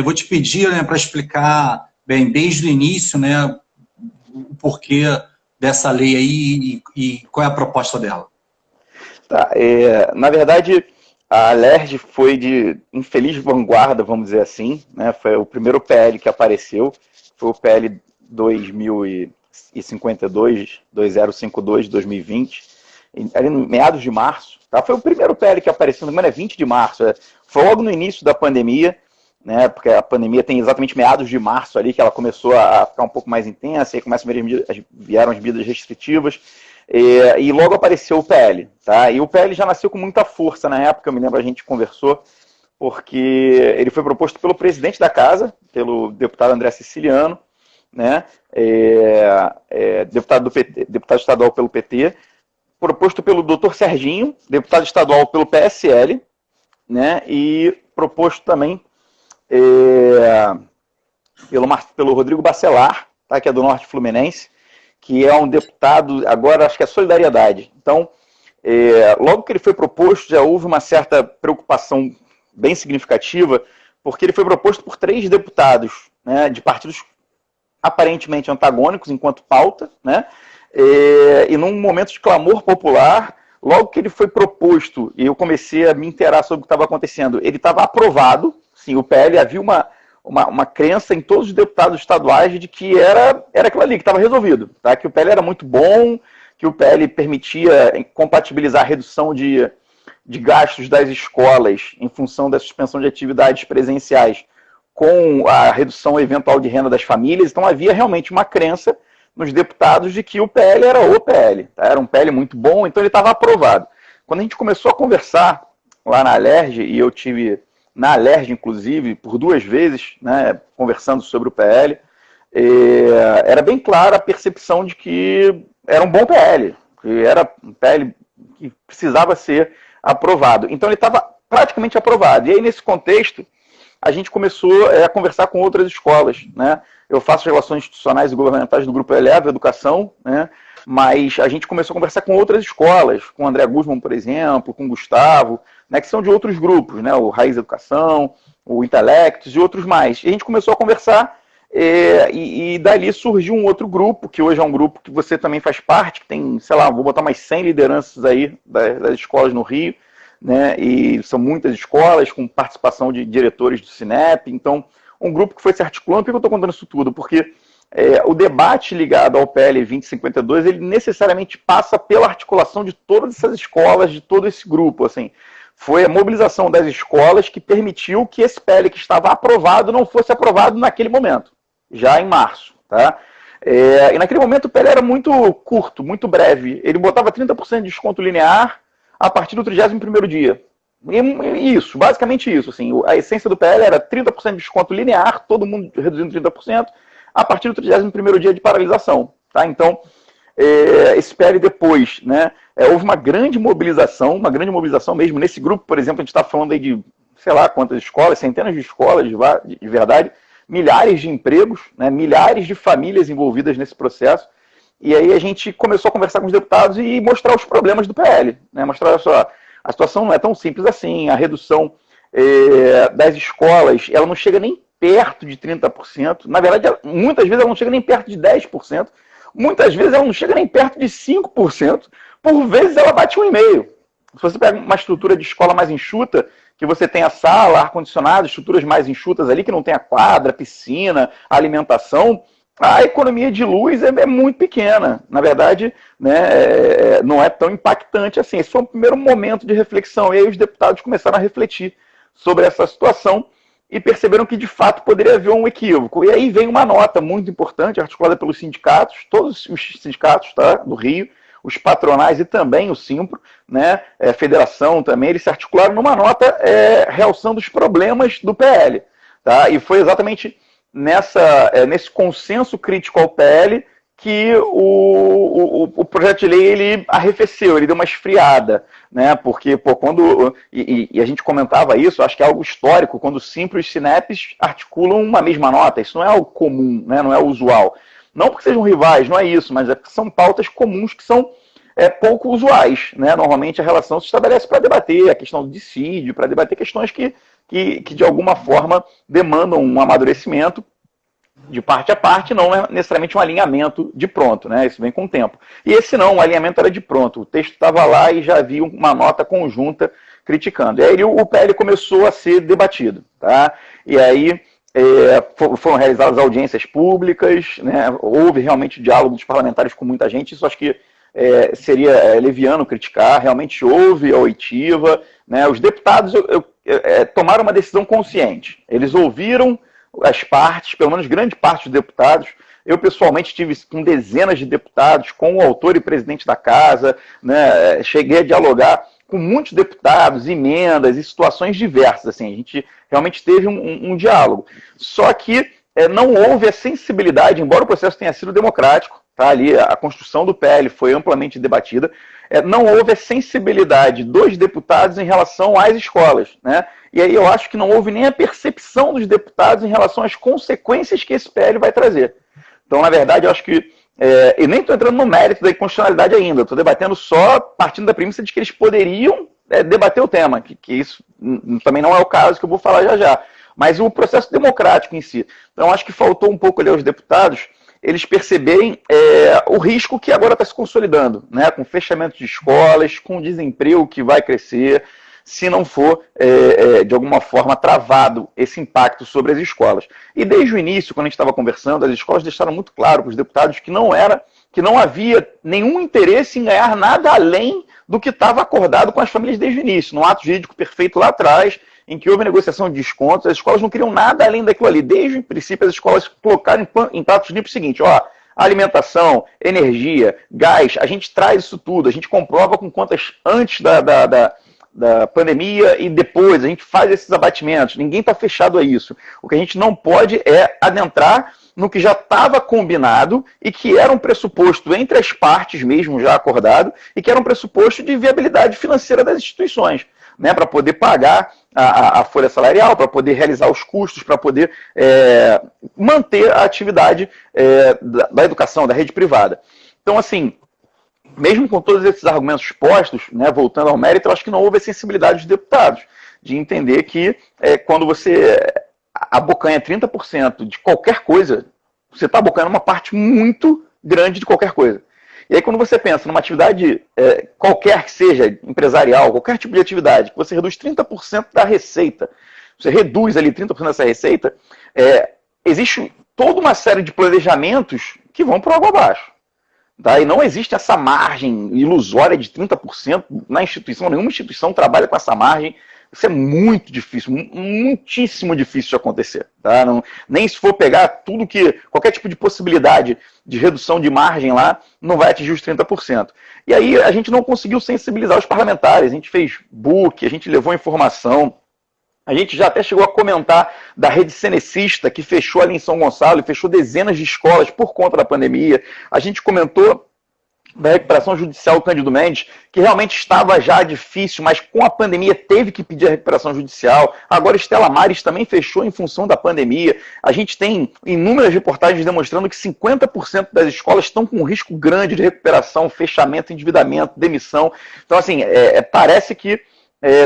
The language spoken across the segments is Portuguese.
vou te pedir, né, para explicar bem, desde o início, né, o porquê dessa lei aí e qual é a proposta dela. Tá, na verdade, a LERJ foi de infeliz vanguarda, vamos dizer assim, né? Foi o primeiro PL que apareceu, foi o PL 2052, 2052 de 2020, ali no meados de março, tá? Foi o primeiro PL que apareceu, não é 20 de março, foi logo no início da pandemia, né? Porque a pandemia tem exatamente meados de março ali que ela começou a ficar um pouco mais intensa, aí vieram as medidas restritivas, e logo apareceu o PL, tá? E o PL já nasceu com muita força na época, eu me lembro, a gente conversou, porque ele foi proposto pelo presidente da casa, pelo deputado André Siciliano, né? Deputado do PT, deputado estadual pelo PT, proposto pelo doutor Serginho, deputado estadual pelo PSL, né? E proposto também pelo Rodrigo Bacelar, tá? Que é do Norte Fluminense, que é um deputado, agora acho que é Solidariedade. Então, logo que ele foi proposto, já houve uma certa preocupação bem significativa, porque ele foi proposto por 3 deputados, né, de partidos aparentemente antagônicos enquanto pauta, né, e num momento de clamor popular, logo que ele foi proposto, e eu comecei a me inteirar sobre o que estava acontecendo, ele estava aprovado, sim, o PL, havia uma crença em todos os deputados estaduais de que era aquilo ali, que estava resolvido, tá? Que o PL era muito bom, que o PL permitia compatibilizar a redução de gastos das escolas em função da suspensão de atividades presenciais com a redução eventual de renda das famílias. Então havia realmente uma crença nos deputados de que o PL era o PL, tá? Era um PL muito bom, então ele estava aprovado. Quando a gente começou a conversar lá na Alerj, e eu tive na Alerj, inclusive, por 2 vezes, né, conversando sobre o PL, era bem clara a percepção de que era um bom PL, que era um PL que precisava ser aprovado. Então ele estava praticamente aprovado. E aí, nesse contexto, a gente começou a conversar com outras escolas, né? Eu faço relações institucionais e governamentais do Grupo Eleva Educação, né? Mas a gente começou a conversar com outras escolas, com o André Guzman, por exemplo, com o Gustavo, né, que são de outros grupos, né, o Raiz Educação, o Intelectos e outros mais. E a gente começou a conversar e dali surgiu um outro grupo, que hoje é um grupo que você também faz parte, que tem, sei lá, vou botar mais 100 lideranças aí das escolas no Rio, né, e são muitas escolas com participação de diretores do Cinep. Então, um grupo que foi se articulando. Por que eu estou contando isso tudo? Porque o debate ligado ao PL 2052, ele necessariamente passa pela articulação de todas essas escolas, de todo esse grupo, assim. Foi a mobilização das escolas que permitiu que esse PL que estava aprovado não fosse aprovado naquele momento, já em março, tá? E naquele momento o PL era muito curto, muito breve. Ele botava 30% de desconto linear a partir do 31º dia. E isso, basicamente isso. Assim, a essência do PL era 30% de desconto linear, todo mundo reduzindo 30%, a partir do 31º dia de paralisação. Tá? Então, esse PL depois, né, houve uma grande mobilização mesmo. Nesse grupo, por exemplo, a gente está falando aí de, sei lá quantas escolas, centenas de escolas, de verdade, milhares de empregos, né, milhares de famílias envolvidas nesse processo. E aí a gente começou a conversar com os deputados e mostrar os problemas do PL. Né, mostrar só, a situação não é tão simples assim, a redução das escolas, ela não chega nem perto de 30%, na verdade, muitas vezes ela não chega nem perto de 10%, muitas vezes ela não chega nem perto de 5%, por vezes ela bate 1,5%. Se você pega uma estrutura de escola mais enxuta, que você tem a sala, ar-condicionado, estruturas mais enxutas ali, que não tem a quadra, piscina, alimentação, a economia de luz é muito pequena. Na verdade, né, não é tão impactante assim. Esse foi o primeiro momento de reflexão. E aí os deputados começaram a refletir sobre essa situação e perceberam que, de fato, poderia haver um equívoco. E aí vem uma nota muito importante, articulada pelos sindicatos, todos os sindicatos, tá, do Rio, os patronais e também o Simpro, né, a federação também, eles se articularam numa nota realçando os problemas do PL. Tá? E foi exatamente nesse consenso crítico ao PL que o projeto de lei ele arrefeceu, ele deu uma esfriada, né? Porque quando e a gente comentava isso, acho que é algo histórico, quando o Simpro e os Cineps articulam uma mesma nota, isso não é algo comum, né? Não é o usual. Não porque sejam rivais, não é isso, mas é porque são pautas comuns que são pouco usuais, né? Normalmente a relação se estabelece para debater a questão do dissídio, para debater questões que que de alguma forma demandam um amadurecimento de parte a parte, não é necessariamente um alinhamento de pronto, né? Isso vem com o tempo. E esse não, o alinhamento era de pronto. O texto estava lá e já havia uma nota conjunta criticando. E aí o PL começou a ser debatido, tá? E aí foram realizadas audiências públicas, né? Houve realmente diálogo dos parlamentares com muita gente. Isso acho que seria leviano criticar. Realmente houve a oitiva, né? Os deputados tomaram uma decisão consciente. Eles ouviram as partes, pelo menos grande parte dos deputados. Eu, pessoalmente, estive com dezenas de deputados, com o autor e presidente da casa, né? Cheguei a dialogar com muitos deputados, emendas e situações diversas. Assim, a gente realmente teve um diálogo. Só que não houve a sensibilidade, embora o processo tenha sido democrático, tá? Ali a construção do PL foi amplamente debatida, não houve a sensibilidade dos deputados em relação às escolas, né? E aí eu acho que não houve nem a percepção dos deputados em relação às consequências que esse PL vai trazer. Então, na verdade, eu acho que e nem estou entrando no mérito da inconstitucionalidade ainda, estou debatendo só partindo da premissa de que eles poderiam debater o tema, que isso também não é o caso, que eu vou falar já já. Mas o processo democrático em si. Então, acho que faltou um pouco ali aos deputados eles perceberem o risco que agora está se consolidando, né? Com fechamento de escolas, com desemprego que vai crescer, se não for, de alguma forma, travado esse impacto sobre as escolas. E desde o início, quando a gente estava conversando, as escolas deixaram muito claro para os deputados que não havia nenhum interesse em ganhar nada além do que estava acordado com as famílias desde o início, num ato jurídico perfeito lá atrás, em que houve negociação de descontos, as escolas não queriam nada além daquilo ali. Desde o princípio, as escolas colocaram em pratos limpos o seguinte, alimentação, energia, gás, a gente traz isso tudo, a gente comprova com contas antes da pandemia e depois, a gente faz esses abatimentos, ninguém está fechado a isso. O que a gente não pode é adentrar no que já estava combinado e que era um pressuposto entre as partes mesmo já acordado e que era um pressuposto de viabilidade financeira das instituições, né, para poder pagar a folha salarial, para poder realizar os custos, para poder manter a atividade da educação, da rede privada. Então, assim, mesmo com todos esses argumentos postos, né, voltando ao mérito, eu acho que não houve a sensibilidade dos deputados de entender que quando você abocanha 30% de qualquer coisa, você está abocanhando uma parte muito grande de qualquer coisa. E aí quando você pensa numa atividade qualquer que seja, empresarial, qualquer tipo de atividade, que você reduz 30% da receita, você reduz ali 30% dessa receita, existe toda uma série de planejamentos que vão por água abaixo. Tá? E não existe essa margem ilusória de 30% na instituição, nenhuma instituição trabalha com essa margem. Isso é muito difícil, muitíssimo difícil de acontecer. Tá? Nem se for pegar tudo qualquer tipo de possibilidade de redução de margem lá, não vai atingir os 30%. E aí a gente não conseguiu sensibilizar os parlamentares, a gente fez book, a gente levou informação, a gente já até chegou a comentar da rede cenecista que fechou ali em São Gonçalo, fechou dezenas de escolas por conta da pandemia. A gente comentou da recuperação judicial do Cândido Mendes, que realmente estava já difícil, mas com a pandemia teve que pedir a recuperação judicial. Agora Estela Maris também fechou em função da pandemia. A gente tem inúmeras reportagens demonstrando que 50% das escolas estão com um risco grande de recuperação, fechamento, endividamento, demissão. Então, assim, parece que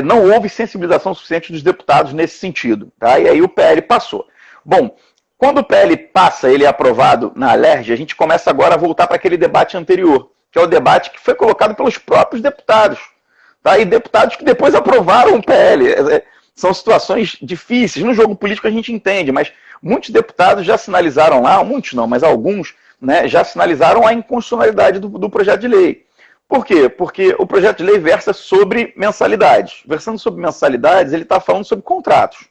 não houve sensibilização suficiente dos deputados nesse sentido. Tá? E aí o PL passou. Bom, quando o PL passa, ele é aprovado na Alerj, a gente começa agora a voltar para aquele debate anterior, que é o debate que foi colocado pelos próprios deputados. Tá? E deputados que depois aprovaram o PL. São situações difíceis. No jogo político a gente entende, mas muitos deputados já sinalizaram lá, muitos não, mas alguns, né, já sinalizaram a inconstitucionalidade do projeto de lei. Por quê? Porque o projeto de lei versa sobre mensalidades. Versando sobre mensalidades, ele está falando sobre contratos.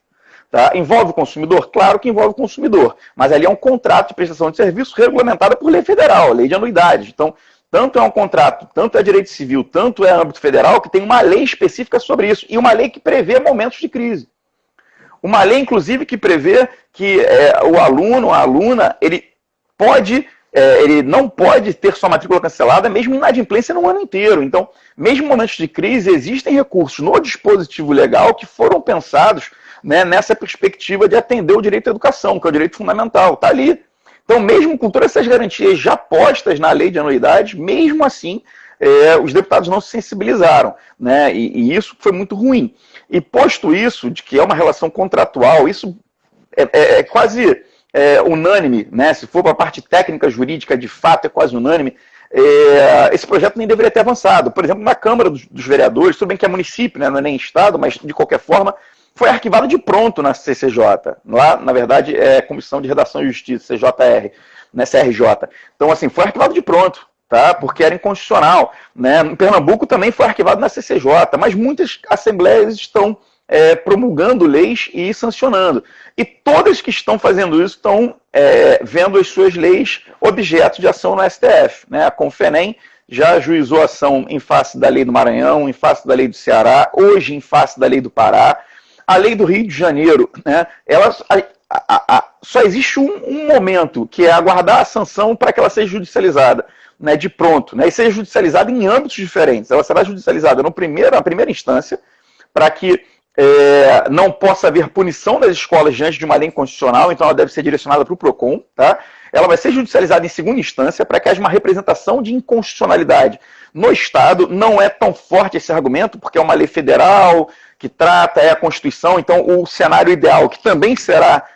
Tá? Envolve o consumidor? Claro que envolve o consumidor, mas ali é um contrato de prestação de serviço regulamentado por lei federal, lei de anuidade. Então, tanto é um contrato, tanto é direito civil, tanto é âmbito federal, que tem uma lei específica sobre isso, e uma lei que prevê momentos de crise. Uma lei, inclusive, que prevê que o aluno, a aluna, ele não pode ter sua matrícula cancelada, mesmo inadimplência no ano inteiro. Então, mesmo em momentos de crise, existem recursos no dispositivo legal que foram pensados, né, nessa perspectiva de atender o direito à educação, que é o direito fundamental. Está ali. Então, mesmo com todas essas garantias já postas na lei de anuidade, mesmo assim, os deputados não se sensibilizaram, né? E isso foi muito ruim. E posto isso, de que é uma relação contratual, isso é quase unânime, né? Se for para a parte técnica jurídica, de fato é quase unânime. Esse projeto nem deveria ter avançado. Por exemplo, na Câmara dos Vereadores, tudo bem que é município, né? Não é nem Estado, mas de qualquer forma, foi arquivado de pronto na CCJ. Lá, na verdade, é Comissão de Redação e Justiça, CJR, né? CRJ. Então, assim, foi arquivado de pronto, tá? Porque era inconstitucional, né? Em Pernambuco também foi arquivado na CCJ, mas muitas assembleias estão promulgando leis e sancionando. E todas que estão fazendo isso estão vendo as suas leis objeto de ação no STF, né? A Confenem já ajuizou ação em face da lei do Maranhão, em face da lei do Ceará, hoje em face da lei do Pará. A lei do Rio de Janeiro, né, só existe um momento, que é aguardar a sanção para que ela seja judicializada, né, de pronto, né, e seja judicializada em âmbitos diferentes. Ela será judicializada na primeira instância, para que não possa haver punição das escolas diante de uma lei inconstitucional, então ela deve ser direcionada para o PROCON, tá? Ela vai ser judicializada em segunda instância para que haja uma representação de inconstitucionalidade no Estado. Não é tão forte esse argumento, porque é uma lei federal que trata, a Constituição, então o cenário ideal, que também será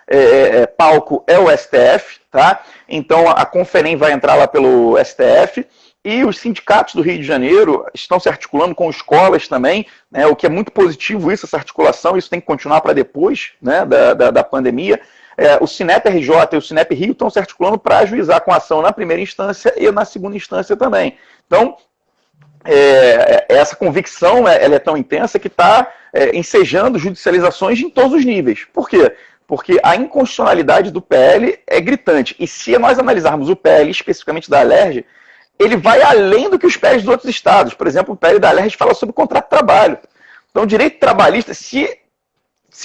palco, é o STF, tá? Então a Confenem vai entrar lá pelo STF, e os sindicatos do Rio de Janeiro estão se articulando com escolas também, né, o que é muito positivo isso, essa articulação, isso tem que continuar para depois, né, da pandemia. O Sinep RJ e o Sinep Rio estão se articulando para ajuizar com ação na primeira instância e na segunda instância também. Então, essa convicção ela é tão intensa que está ensejando judicializações em todos os níveis. Por quê? Porque a inconstitucionalidade do PL é gritante. E se nós analisarmos o PL, especificamente da Alerj, ele vai além do que os PLs dos outros estados. Por exemplo, o PL da Alerj fala sobre contrato de trabalho. Então, o direito trabalhista, se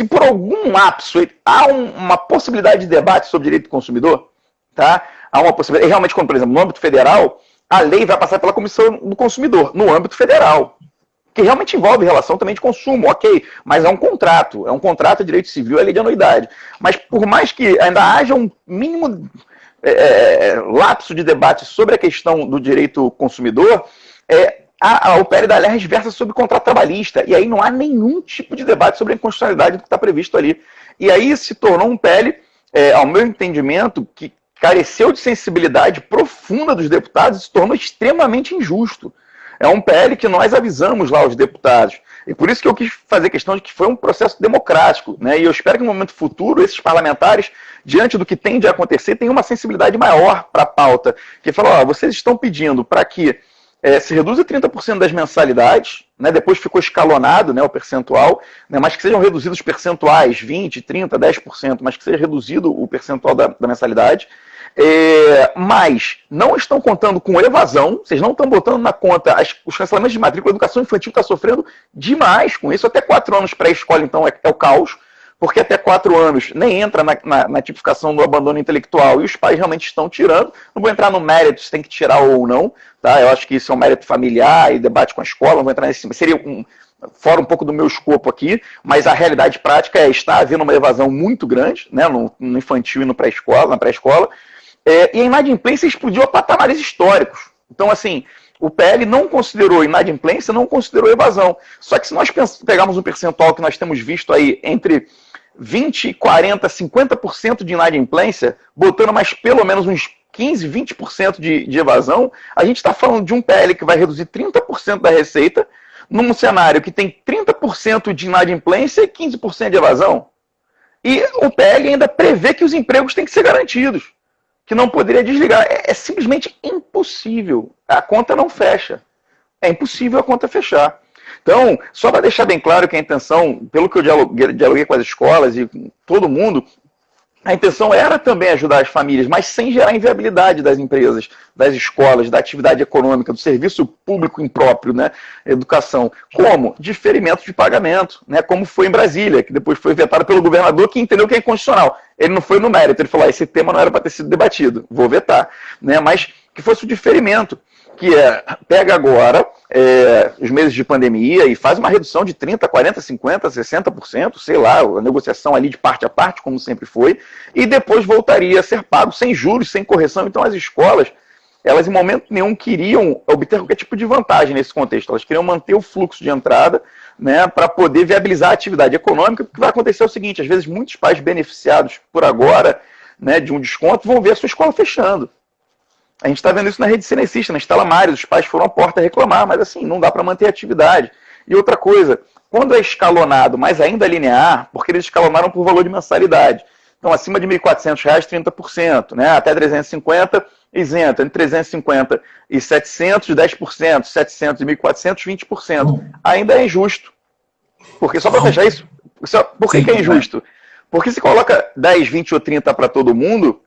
por algum lapso há uma possibilidade de debate sobre direito do consumidor, tá? Há uma possibilidade. E realmente, quando, por exemplo, no âmbito federal, a lei vai passar pela Comissão do Consumidor, no âmbito federal, que realmente envolve relação também de consumo, ok, mas é um contrato de direito civil, é lei de anuidade. Mas por mais que ainda haja um mínimo lapso de debate sobre a questão do direito consumidor, o PL da Alerj versa sobre contrato trabalhista, e aí não há nenhum tipo de debate sobre a inconstitucionalidade do que está previsto ali. E aí se tornou um PL, ao meu entendimento, que careceu de sensibilidade profunda dos deputados e se tornou extremamente injusto. É um PL que nós avisamos lá aos deputados. E por isso que eu quis fazer questão de que foi um processo democrático, né? E eu espero que no momento futuro esses parlamentares, diante do que tem de acontecer, tenham uma sensibilidade maior para a pauta. Que fala, vocês estão pedindo para que se reduza 30% das mensalidades, né? Depois ficou escalonado, né, o percentual, né? Mas que sejam reduzidos os percentuais, 20%, 30%, 10%, mas que seja reduzido o percentual da mensalidade. Mas não estão contando com evasão, vocês não estão botando na conta os cancelamentos de matrícula. A educação infantil está sofrendo demais com isso. Até 4 anos pré-escola, então, é o caos, porque até 4 anos nem entra na tipificação do abandono intelectual e os pais realmente estão tirando. Não vou entrar no mérito se tem que tirar ou não, tá? Eu acho que isso é um mérito familiar e debate com a escola, não vou entrar nesse. Seria fora um pouco do meu escopo aqui, mas a realidade prática está havendo uma evasão muito grande, né, no infantil e no pré-escola, na pré-escola. E a inadimplência explodiu a patamares históricos. Então, assim, o PL não considerou inadimplência, não considerou evasão. Só que se nós pegarmos um percentual que nós temos visto aí entre 20%, 40%, 50% de inadimplência, botando mais pelo menos uns 15%, 20% de evasão, a gente está falando de um PL que vai reduzir 30% da receita, num cenário que tem 30% de inadimplência e 15% de evasão. E o PL ainda prevê que os empregos têm que ser garantidos, que não poderia desligar. É simplesmente impossível. A conta não fecha. É impossível a conta fechar. Então, só para deixar bem claro que a intenção, pelo que eu dialoguei com as escolas e com todo mundo, a intenção era também ajudar as famílias, mas sem gerar inviabilidade das empresas, das escolas, da atividade econômica, do serviço público impróprio, né, educação. Como? Diferimento de pagamento, né, como foi em Brasília, que depois foi vetado pelo governador, que entendeu que é inconstitucional. Ele não foi no mérito, ele falou, esse tema não era para ter sido debatido, vou vetar. Né, mas que fosse o diferimento, que pega agora os meses de pandemia e faz uma redução de 30%, 40%, 50%, 60%, sei lá, a negociação ali de parte a parte, como sempre foi, e depois voltaria a ser pago sem juros, sem correção. Então as escolas elas em momento nenhum queriam obter qualquer tipo de vantagem nesse contexto. Elas queriam manter o fluxo de entrada, né, para poder viabilizar a atividade econômica, porque vai acontecer o seguinte, às vezes muitos pais beneficiados por agora, né, de um desconto vão ver a sua escola fechando. A gente está vendo isso na rede cenecista, na Estela Maris, os pais foram à porta reclamar, mas assim, não dá para manter a atividade. E outra coisa, quando é escalonado, mas ainda linear, porque eles escalonaram por valor de mensalidade. Então, acima de R$ 1.400, 30%, né? Até 350, isento. Entre 350 e 700, 10%. 700 e 1.400, 20%. Ainda é injusto. Porque, só para fechar isso, por que é injusto? Porque se coloca 10, 20 ou 30 para todo mundo,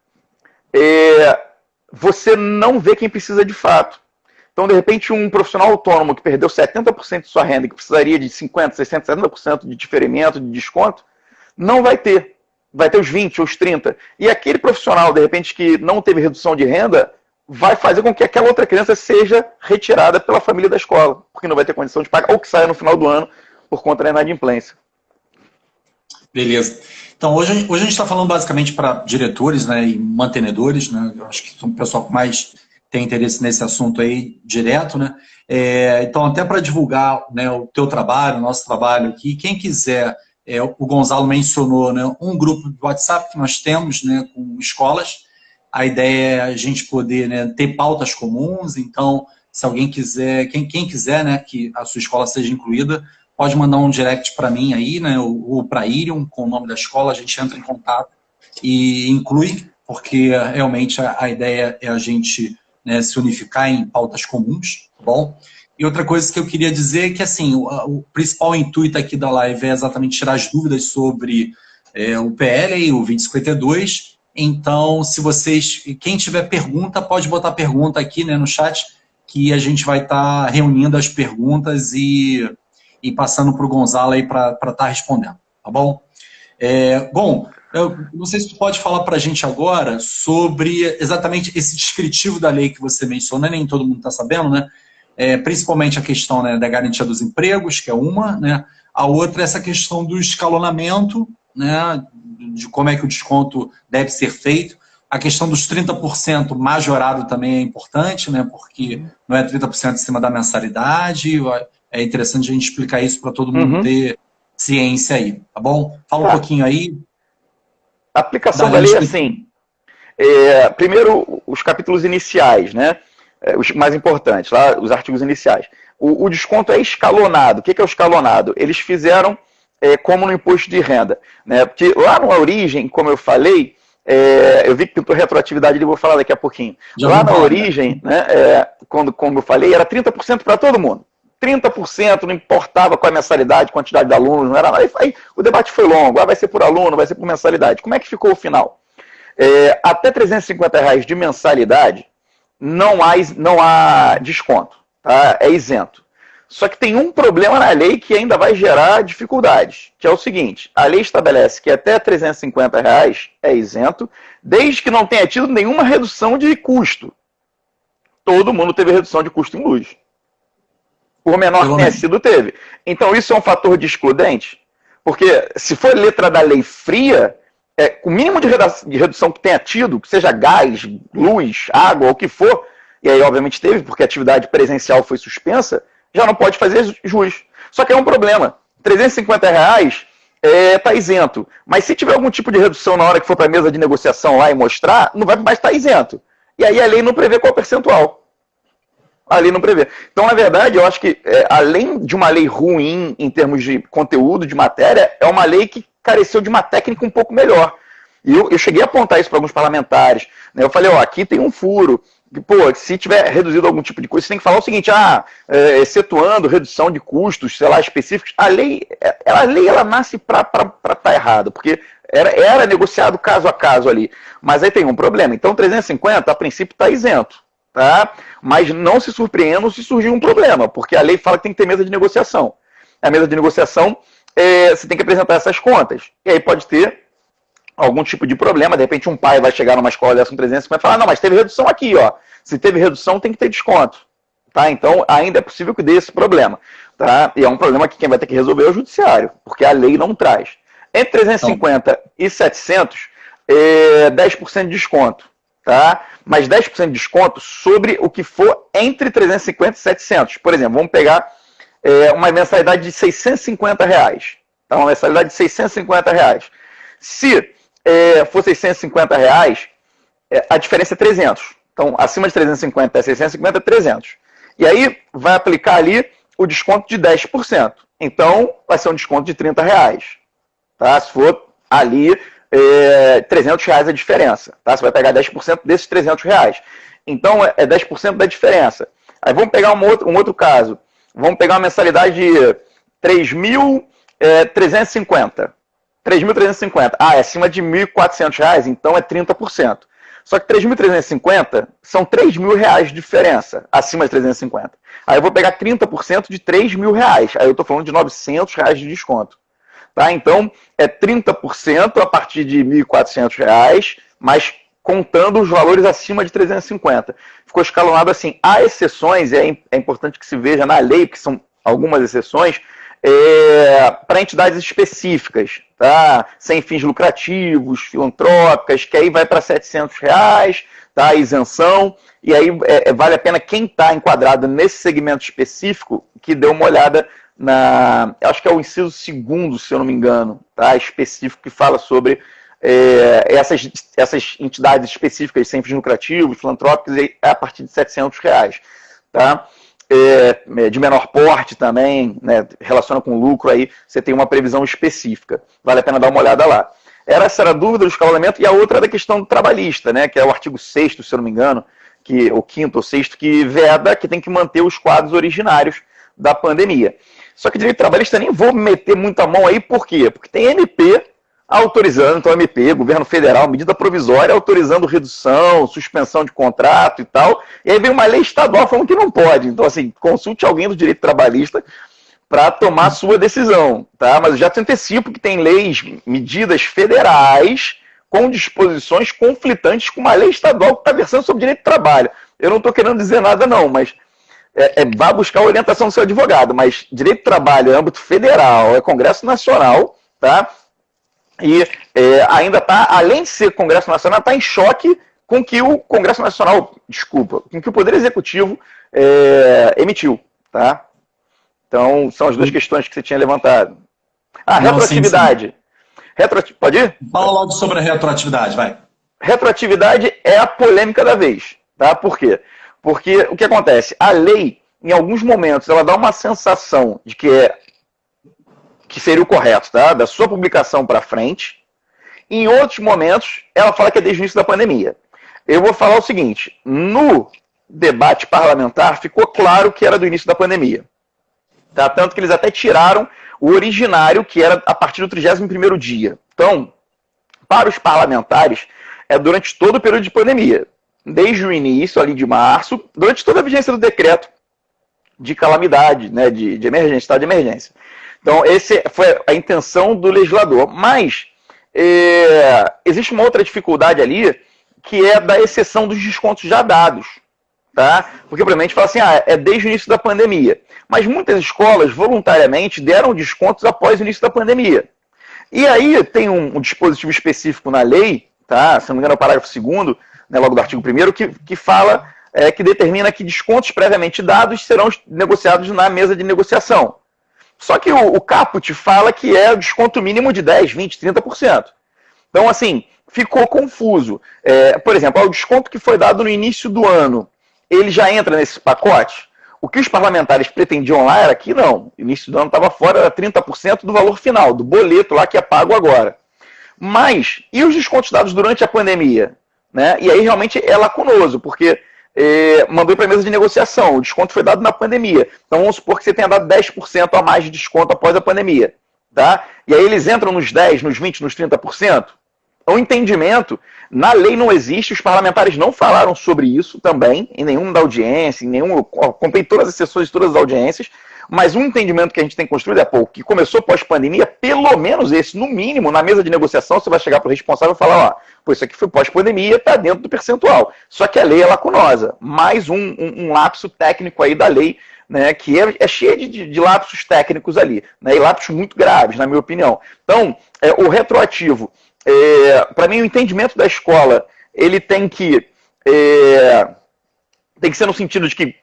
você não vê quem precisa de fato. Então, de repente, um profissional autônomo que perdeu 70% de sua renda, que precisaria de 50%, 60%, 70% de diferimento, de desconto, não vai ter. Vai ter os 20, os 30. E aquele profissional, de repente, que não teve redução de renda, vai fazer com que aquela outra criança seja retirada pela família da escola, porque não vai ter condição de pagar, ou que saia no final do ano por conta da inadimplência. Beleza. Então, hoje a gente está falando basicamente para diretores, né, e mantenedores, né, eu acho que são o pessoal que mais tem interesse nesse assunto aí, direto, né. Então, até para divulgar, né, o teu trabalho, o nosso trabalho aqui, quem quiser, o Gonzalo mencionou, né, um grupo de WhatsApp que nós temos, né, com escolas. A ideia é a gente poder, né, ter pautas comuns. Então, se alguém quiser, quem quiser, né, que a sua escola seja incluída, pode mandar um direct para mim aí, né, ou para a Irium, com o nome da escola, a gente entra em contato e inclui, porque realmente a ideia é a gente, né, se unificar em pautas comuns, tá bom? E outra coisa que eu queria dizer é que, assim, o principal intuito aqui da live é exatamente tirar as dúvidas sobre o PL e o 2052. Então, se vocês, quem tiver pergunta, pode botar pergunta aqui, né, no chat, que a gente vai estar reunindo as perguntas e passando para o Gonzalo aí para estar respondendo, tá bom? Bom, eu não sei se tu pode falar para a gente agora sobre exatamente esse descritivo da lei que você menciona, nem todo mundo está sabendo, né? Principalmente a questão, né, da garantia dos empregos, que é uma, né? A outra é essa questão do escalonamento, né, de como é que o desconto deve ser feito. A questão dos 30% majorado também é importante, né, porque não é 30% em cima da mensalidade. É interessante a gente explicar isso para todo mundo ter ciência aí, tá bom? Fala um pouquinho aí. A aplicação da lei é assim. Primeiro, os capítulos iniciais, né? Os mais importantes, lá, os artigos iniciais. O desconto é escalonado. O que é o escalonado? Eles fizeram como no imposto de renda, né? Porque lá na origem, como eu falei, eu vi que pintou retroatividade ali, vou falar daqui a pouquinho. Lá na origem, né, como eu falei, era 30% para todo mundo. 30%, não importava qual é a mensalidade, quantidade de alunos, não era nada. Aí o debate foi longo, vai ser por aluno, vai ser por mensalidade. Como é que ficou o final? Até R$350 de mensalidade, não há desconto, tá? É isento. Só que tem um problema na lei que ainda vai gerar dificuldades, que é o seguinte: a lei estabelece que até R$350 é isento, desde que não tenha tido nenhuma redução de custo. Todo mundo teve redução de custo em luz. Por menor que tenha sido, teve. Então isso é um fator de excludente, porque se for letra da lei fria, com o mínimo de redução que tenha tido, que seja gás, luz, água, ou o que for, e aí obviamente teve, porque a atividade presencial foi suspensa, já não pode fazer jus. Só que é um problema. R$350 está isento. Mas se tiver algum tipo de redução na hora que for para a mesa de negociação lá e mostrar, não vai mais estar isento. E aí a lei não prevê qual percentual. A lei não prevê. Então, na verdade, eu acho que, além de uma lei ruim em termos de conteúdo, de matéria, é uma lei que careceu de uma técnica um pouco melhor. E eu cheguei a apontar isso para alguns parlamentares, né? Eu falei, aqui tem um furo. Pô, se tiver reduzido algum tipo de coisa, você tem que falar o seguinte: excetuando redução de custos, sei lá, específicos. A lei ela nasce para estar errado, porque era negociado caso a caso ali. Mas aí tem um problema. Então, 350, a princípio, está isento. Tá? Mas não se surpreendam se surgir um problema, porque a lei fala que tem que ter mesa de negociação. A mesa de negociação, você tem que apresentar essas contas. E aí pode ter algum tipo de problema. De repente um pai vai chegar numa escola dessa com 350 e falar: não, mas teve redução aqui, ó. Se teve redução, tem que ter desconto. Tá? Então ainda é possível que dê esse problema. Tá? E é um problema que quem vai ter que resolver é o judiciário, porque a lei não traz. Entre 350 e 700, 10% de desconto. Tá? mais 10% de desconto sobre o que for entre 350 e 700. Por exemplo, vamos pegar uma mensalidade de R$650. Tá? Uma mensalidade de R$650. Se for R$650, a diferença é 300. Então, acima de 350 é 650, é 300. E aí, vai aplicar ali o desconto de 10%. Então, vai ser um desconto de R$30. Tá? Se for ali, R$300 a diferença. Tá? Você vai pegar 10% desses R$300. Então, é 10% da diferença. Aí, vamos pegar um outro caso. Vamos pegar uma mensalidade de R$3.350. 3.350. Ah, é acima de R$1.400, então é 30%. Só que 3.350 são R$3.000 de diferença, acima de 350. Aí eu vou pegar 30% de R$3.000. Aí eu estou falando de R$900 de desconto. Tá? Então, é 30% a partir de R$1.400, mas contando os valores acima de 350. Ficou escalonado assim. Há exceções, é importante que se veja na lei, porque são algumas exceções, para entidades específicas, tá? Sem fins lucrativos, filantrópicas, que aí vai para R$700, tá? Isenção, e aí vale a pena quem está enquadrado nesse segmento específico que dê uma olhada acho que é o inciso 2º, se eu não me engano, tá? Específico, que fala sobre essas entidades específicas sem fins lucrativos, filantrópicas, a partir de R$700, tá? De menor porte também, né, relaciona com lucro, aí você tem uma previsão específica. Vale a pena dar uma olhada lá. Essa era a dúvida do escalonamento, e a outra é da questão do trabalhista, né, que é o artigo 6º, se eu não me engano, o 5º ou 6º, que veda que tem que manter os quadros originários da pandemia. Só que direito trabalhista nem vou meter muita mão aí, por quê? Porque tem MP autorizando, então MP, governo federal, medida provisória, autorizando redução, suspensão de contrato e tal, e aí vem uma lei estadual falando que não pode. Então, assim, consulte alguém do direito trabalhista para tomar a sua decisão, tá? Mas eu já te antecipo que tem leis, medidas federais com disposições conflitantes com uma lei estadual que está versando sobre direito do trabalho. Eu não estou querendo dizer nada não, mas vá buscar a orientação do seu advogado, mas direito do trabalho é âmbito federal, é Congresso Nacional, tá? E ainda está, além de ser Congresso Nacional, está em choque com o que o Congresso Nacional, com o que o Poder Executivo emitiu, tá? Então, são as duas questões que você tinha levantado. Retroatividade. Pode ir? Fala logo sobre a retroatividade, vai. Retroatividade é a polêmica da vez, tá? Por quê? Porque o que acontece? A lei, em alguns momentos, ela dá uma sensação de que seria o correto, tá? Da sua publicação para frente. Em outros momentos, ela fala que é desde o início da pandemia. Eu vou falar o seguinte, no debate parlamentar ficou claro que era do início da pandemia. Tá? Tanto que eles até tiraram o originário, que era a partir do 31º dia. Então, para os parlamentares, é durante todo o período de pandemia. Desde o início, ali de março, durante toda a vigência do decreto de calamidade, né, de emergência, estado de emergência. Então, essa foi a intenção do legislador. Mas existe uma outra dificuldade ali, que é da exceção dos descontos já dados. Tá? Porque, provavelmente, fala assim, é desde o início da pandemia. Mas muitas escolas, voluntariamente, deram descontos após o início da pandemia. E aí tem um dispositivo específico na lei, tá? Se não me engano é o parágrafo 2º, né, logo do artigo 1º, que fala, que determina que descontos previamente dados serão negociados na mesa de negociação. Só que o caput fala que é o desconto mínimo de 10%, 20%, 30%. Então, assim, ficou confuso. Por exemplo, o desconto que foi dado no início do ano, ele já entra nesse pacote? O que os parlamentares pretendiam lá era que não. O início do ano estava fora, era 30% do valor final, do boleto lá que é pago agora. Mas, e os descontos dados durante a pandemia? Né? E aí realmente é lacunoso, porque mandou para a mesa de negociação, o desconto foi dado na pandemia. Então vamos supor que você tenha dado 10% a mais de desconto após a pandemia. Tá? E aí eles entram nos 10%, nos 20%, nos 30%. O entendimento, na lei não existe, os parlamentares não falaram sobre isso também, em nenhuma da audiência, acompanhei todas as sessões de todas as audiências, mas um entendimento que a gente tem construído o que começou pós-pandemia, pelo menos esse, no mínimo, na mesa de negociação, você vai chegar para o responsável e falar, isso aqui foi pós-pandemia, está dentro do percentual. Só que a lei é lacunosa, mais um lapso técnico aí da lei, né, que é cheia de lapsos técnicos ali, né, e lapsos muito graves, na minha opinião. Então, o retroativo, para mim, o entendimento da escola, ele tem que tem que ser no sentido de que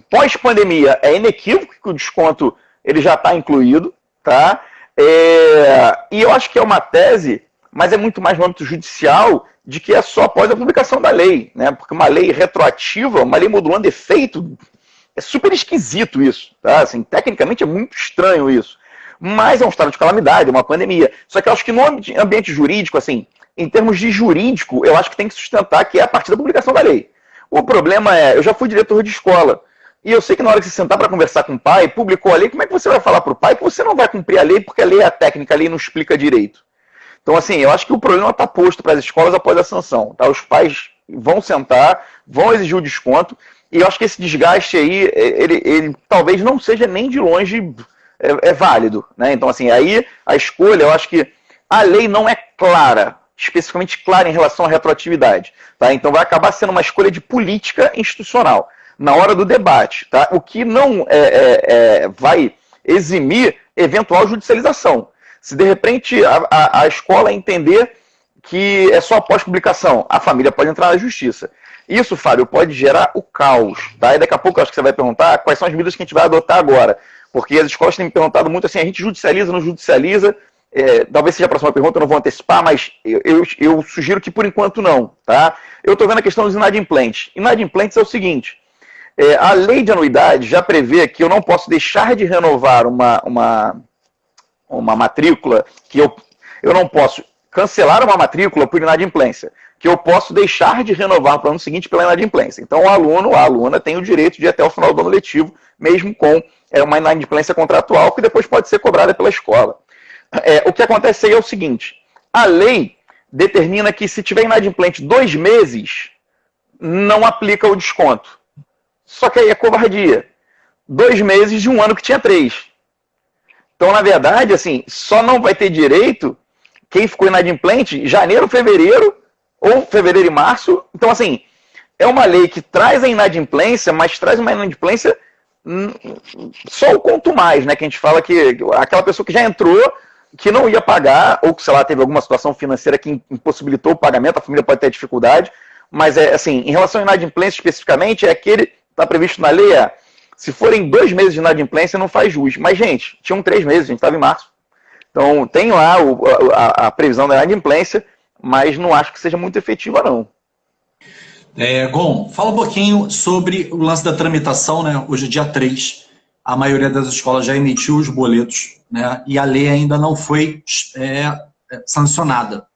pós-pandemia é inequívoco que o desconto ele já está incluído, tá? E eu acho que é uma tese, mas é muito mais no âmbito judicial, de que é só após a publicação da lei, né? Porque uma lei retroativa, uma lei modulando efeito, é super esquisito isso, tá? Assim, tecnicamente é muito estranho isso. Mas é um estado de calamidade, é uma pandemia. Só que eu acho que no ambiente jurídico, assim, em termos de jurídico, eu acho que tem que sustentar que é a partir da publicação da lei. O problema é, eu já fui diretor de escola, e eu sei que na hora que você sentar para conversar com o pai, publicou a lei, como é que você vai falar para o pai que você não vai cumprir a lei porque a lei é a técnica, a lei não explica direito? Então, assim, eu acho que o problema está posto para as escolas após a sanção. Tá? Os pais vão sentar, vão exigir o desconto, e eu acho que esse desgaste aí, ele talvez não seja nem de longe válido. Né? Então, assim, aí a escolha, eu acho que a lei não é clara, especificamente clara em relação à retroatividade. Tá? Então vai acabar sendo uma escolha de política institucional na hora do debate, tá? O que não vai eximir eventual judicialização. Se de repente a escola entender que é só após publicação, a família pode entrar na justiça. Isso, Fábio, pode gerar o caos. Tá? E daqui a pouco eu acho que você vai perguntar quais são as medidas que a gente vai adotar agora. Porque as escolas têm me perguntado muito assim, a gente judicializa, não judicializa? Talvez seja a próxima pergunta, eu não vou antecipar, mas eu sugiro que por enquanto não. Tá? Eu estou vendo a questão dos inadimplentes. Inadimplentes é o seguinte, a lei de anuidade já prevê que eu não posso deixar de renovar uma matrícula, que eu não posso cancelar uma matrícula por inadimplência, que eu posso deixar de renovar para o ano seguinte pela inadimplência. Então o aluno, a aluna tem o direito de ir até o final do ano letivo, mesmo com uma inadimplência contratual, que depois pode ser cobrada pela escola. O que acontece aí é o seguinte, a lei determina que se tiver inadimplente 2 meses, não aplica o desconto. Só que aí é covardia. 2 meses de um ano que tinha 3. Então, na verdade, assim, só não vai ter direito quem ficou inadimplente janeiro, fevereiro, ou fevereiro e março. Então, assim, é uma lei que traz a inadimplência, mas traz uma inadimplência só o quanto mais, né? Que a gente fala que aquela pessoa que já entrou, que não ia pagar, ou que, sei lá, teve alguma situação financeira que impossibilitou o pagamento, a família pode ter dificuldade, mas, assim, em relação à inadimplência especificamente, é aquele está previsto na lei, se forem 2 meses de inadimplência, não faz jus. Mas, gente, tinham 3 meses, a gente estava em março. Então, tem lá a previsão da inadimplência, mas não acho que seja muito efetiva, não. Gon, fala um pouquinho sobre o lance da tramitação, né? Hoje é dia 3, a maioria das escolas já emitiu os boletos, né? E a lei ainda não foi sancionada,